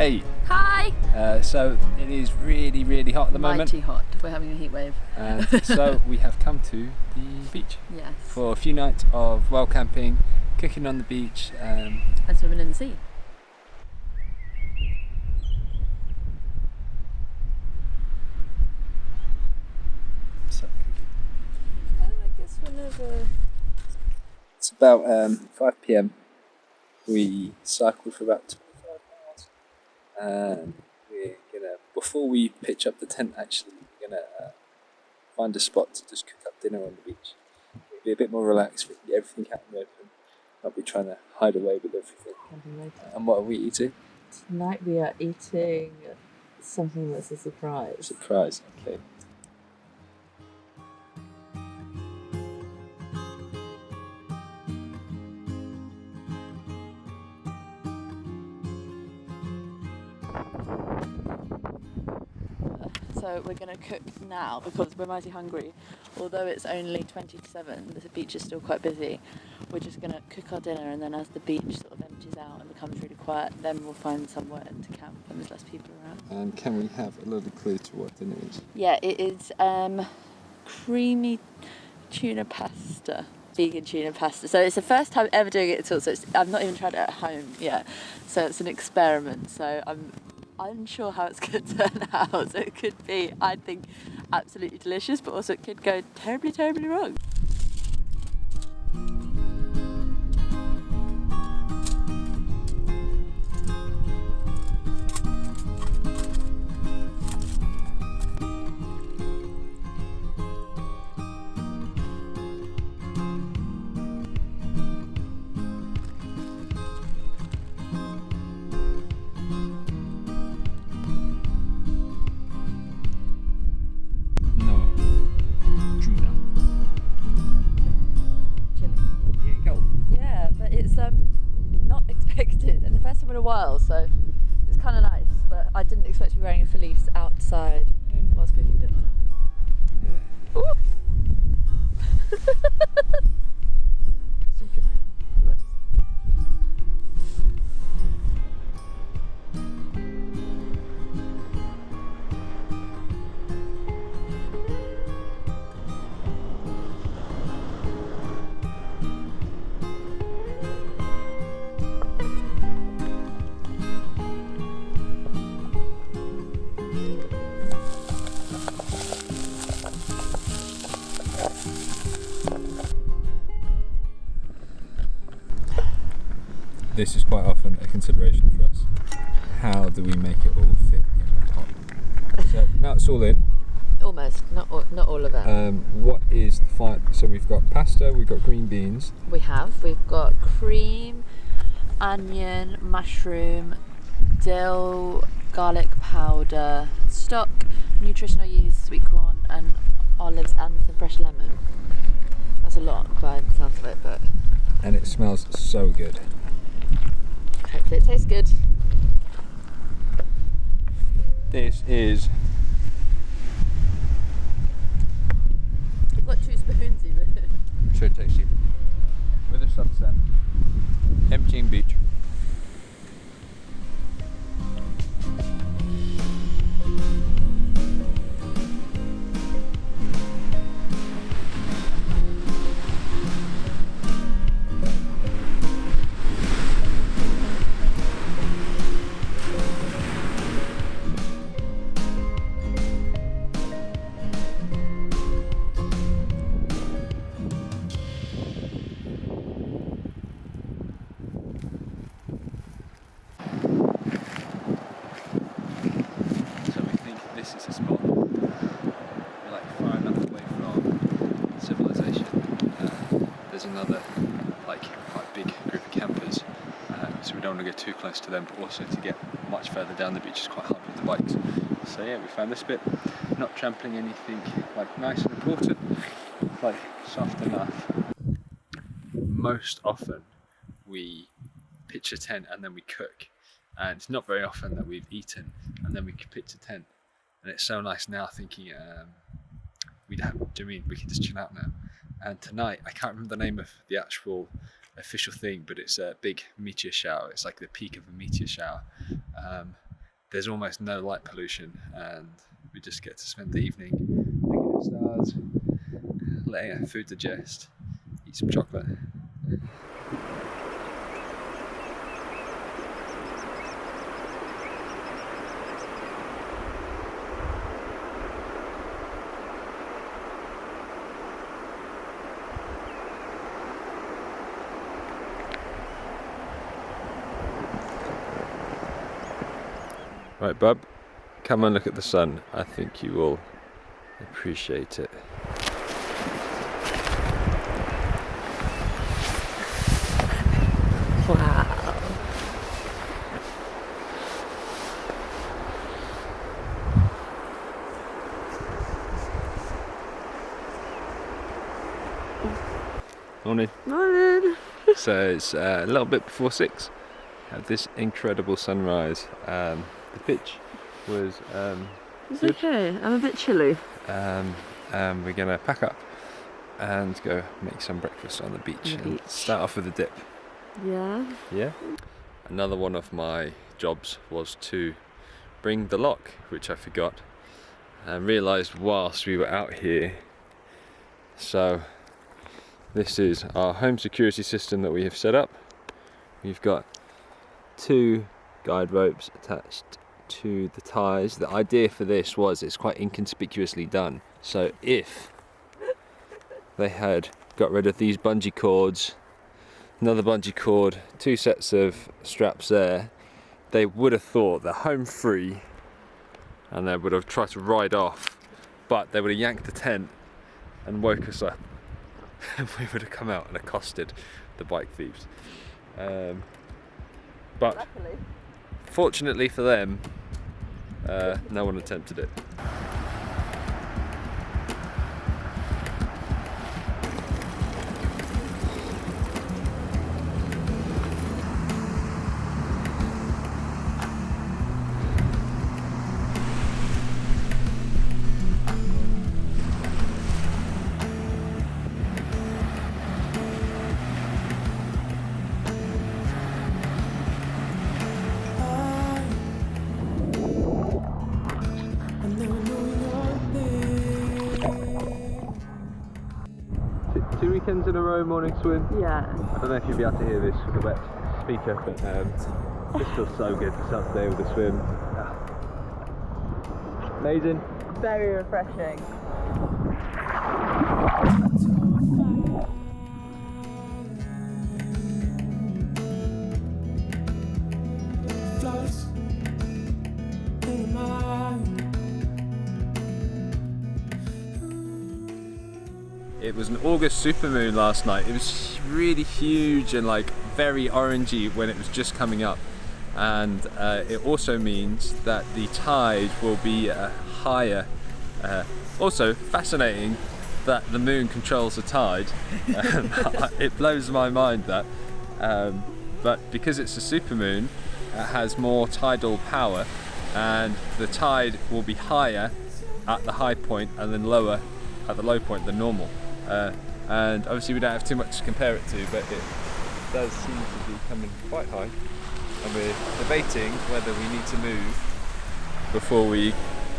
Hey. Hi! So it is really, really hot at the moment. Mighty hot. We're having a heat wave. And so we have come to the beach Yes. for a few nights of wild camping, cooking on the beach. And swimming in the sea. So I guess whenever. it's about 5 p.m. We cycled for about 25 miles. And we're gonna, before we pitch up the tent, actually, we're gonna find a spot to just cook up dinner on the beach. We'll be a bit more relaxed. We can get everything out in the open. Not be trying to hide away with everything. And what are we eating? Tonight we are eating something that's a surprise. Surprise, okay. So we're going to cook now because we're mighty hungry. Although it's only 20 to 7, the beach is still quite busy. We're just going to cook our dinner, and then as the beach sort of empties out and becomes really quiet, then we'll find somewhere to camp when there's less people around. And can we have a little clue to what dinner is? Yeah, it is creamy tuna pasta. Vegan tuna pasta. So it's the first time ever doing it at all. So I've not even tried it at home yet. So it's an experiment. So I'm unsure how it's going to turn out. So it could be, I think, absolutely delicious, but also it could go terribly, terribly wrong. Yeah, but it's not expected, and the first time in a while, so it's kind of nice. But I didn't expect to be wearing a fleece outside whilst cooking dinner. Yeah. Ooh. This is quite often a consideration for us. How do we make it all fit in the pot? So now it's all in. Almost, not all of it. What is the final? So we've got pasta, we've got green beans. We've got cream, onion, mushroom, dill, garlic powder, stock, nutritional yeast, sweet corn, and olives, and some fresh lemon. That's a lot by the sounds of it, but And it smells so good. hopefully it tastes good. This is You've got 2 spoons even. so tasty. With a sunset, emptying beach. So we think this is a spot. We're like far enough away from civilization. There's another like quite big group of campers, so we don't want to go too close to them, but also to get much further down the beach is quite hard with the bikes. So yeah, we found this bit, not trampling anything like nice and important, like soft enough. Most often we pitch a tent and then we cook, and it's not very often that we've eaten and then we can pitch a tent, and it's so nice now thinking we can just chill out now. And tonight, I can't remember the name of the actual official thing, but it's a big meteor shower. It's like the peak of a meteor shower. there's almost no light pollution, and we just get to spend the evening looking at stars, letting our food digest, eat some chocolate. Right, bub, come and look at the sun. I think you will appreciate it. Wow. Morning. Morning. So it's a little bit before 6. Had this incredible sunrise. The pitch was It's good. okay. I'm a bit chilly. We're gonna pack up and go make some breakfast on the beach and start off with a dip. Yeah. Yeah. Another one of my jobs was to bring the lock, which I forgot and realised whilst we were out here. So this is our home security system that we have set up. We've got 2 guide ropes attached to the ties. The idea for this was it's quite inconspicuously done. So if they had got rid of these bungee cords, another bungee cord, 2 sets of straps there, they would have thought they're home free and they would have tried to ride off, but they would have yanked the tent and woke us up and we would have come out and accosted the bike thieves. But Luckily. fortunately for them, no one attempted it. Two weekends in a row morning swim. Yeah. I don't know if you'll be able to hear this with the wet speaker, but this feels so good to start today with a swim. Amazing. Very refreshing. It was an August supermoon last night. It was really huge and like very orangey when it was just coming up, and it also means that the tide will be higher. Also fascinating that the moon controls the tide. It blows my mind that, but because it's a supermoon, it has more tidal power, and the tide will be higher at the high point and then lower at the low point than normal. And obviously we don't have too much to compare it to, but it does seem to be coming quite high, and we're debating whether we need to move before we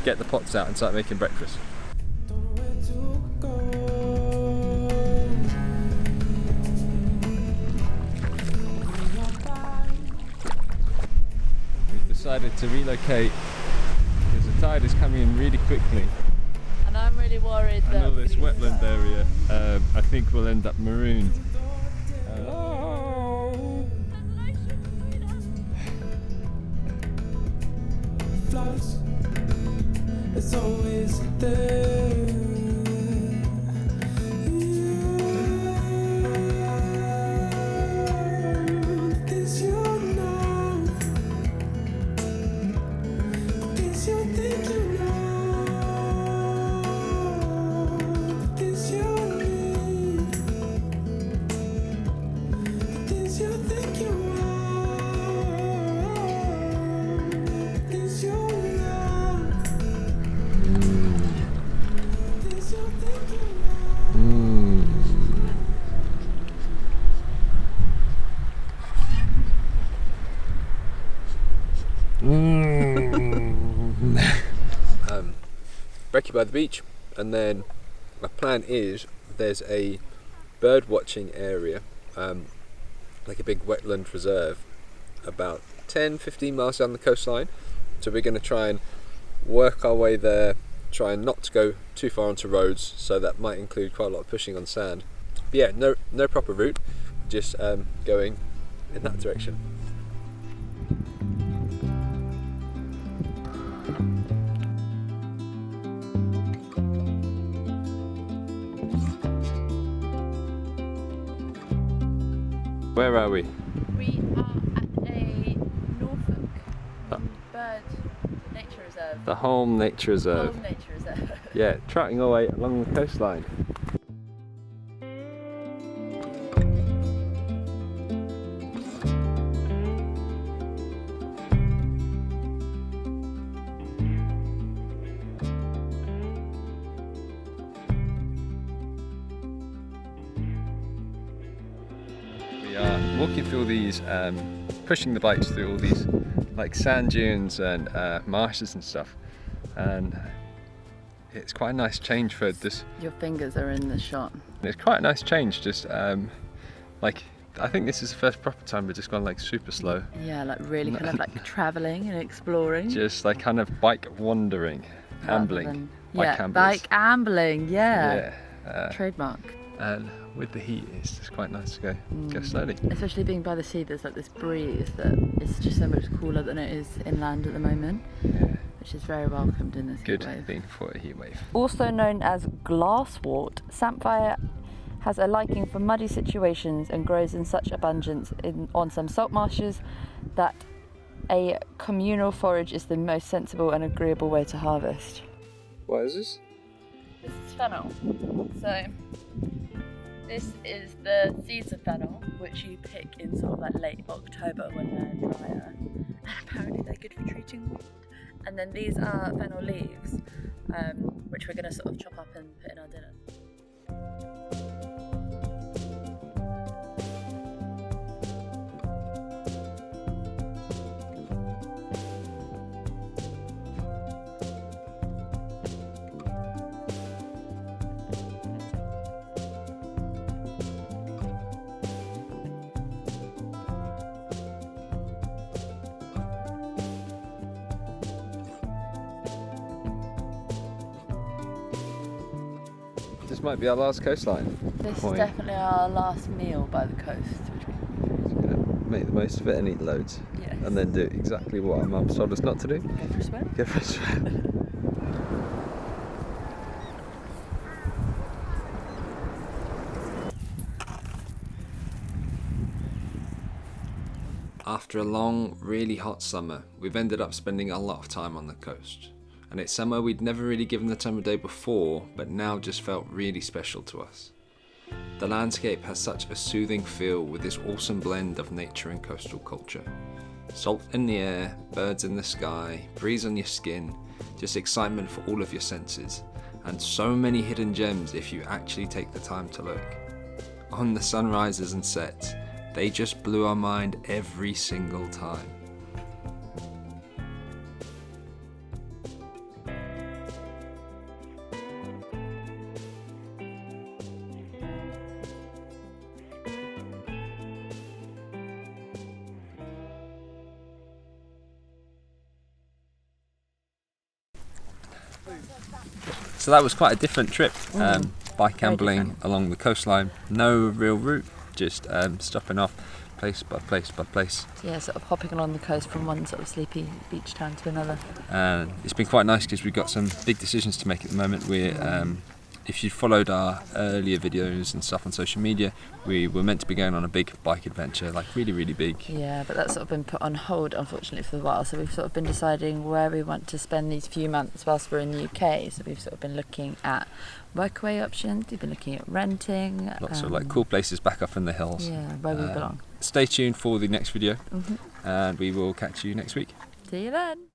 get the pots out and start making breakfast. We've decided to relocate because the tide is coming in really quickly. And I'm really worried And that all this wetland area, I think we'll end up marooned. It's always there. Things you know, things you think you know, things you need, things you think you want, things you love. Brekkie by the beach, and then my plan is there's a bird watching area, like a big wetland reserve, about 10-15 miles down the coastline. So we're going to try and work our way there, try and not to go too far onto roads, so that might include quite a lot of pushing on sand. But yeah, no proper route, just going in that direction. Where are we? We are at a Norfolk bird nature reserve. The Holme Nature Reserve. Holme Nature Reserve. Yeah, trotting away along the coastline. We are walking through all these, pushing the bikes through all these like sand dunes and marshes and stuff, and it's quite a nice change for this. Your fingers are in the shot. It's quite a nice change, just like I think this is the first proper time we've just gone like super slow. Yeah, like really kind of like travelling and exploring. Just like kind of bike wandering, ambling, bike amblers. Bike ambling, yeah. Trademark. And with the heat, it's just quite nice to go slowly. Especially being by the sea, there's like this breeze that is just so much cooler than it is inland at the moment. Yeah. Which is very welcomed in this Good heat wave. thing for a heat wave. Also known as glasswort, samphire has a liking for muddy situations and grows in such abundance on some salt marshes that a communal forage is the most sensible and agreeable way to harvest. What is this? This is fennel. So this is the seeds of fennel, which you pick in sort of like late October when they're drier. And apparently they're good for treating wound. And then these are fennel leaves, which we're going to sort of chop up and put in our dinner. This might be our last coastline. This point. is definitely our last meal by the coast, which we We're gonna make the most of it and eat loads. Yes. And then do exactly what our mum's told us not to do. go for a swim. Go for a swim. After a long, really hot summer, we've ended up spending a lot of time on the coast. And it's somewhere we'd never really given the time of day before, but now just felt really special to us. The landscape has such a soothing feel with this awesome blend of nature and coastal culture. Salt in the air, birds in the sky, breeze on your skin, just excitement for all of your senses, and so many hidden gems if you actually take the time to look. On the sunrises and sets, they just blew our mind every single time. So that was quite a different trip, bike ambling along the coastline, no real route, just stopping off place by place by place. Yeah, sort of hopping along the coast from one sort of sleepy beach town to another. And it's been quite nice because we've got some big decisions to make at the moment. We're if you followed our earlier videos and stuff on social media, we were meant to be going on a big bike adventure, like really, really big. Yeah, but that's sort of been put on hold, unfortunately, for a while. So we've sort of been deciding where we want to spend these few months whilst we're in the UK. So we've sort of been looking at workaway options, we've been looking at renting. Lots of like cool places back up in the hills. Yeah, where we belong. Stay tuned for the next video, and we will catch you next week. See you then.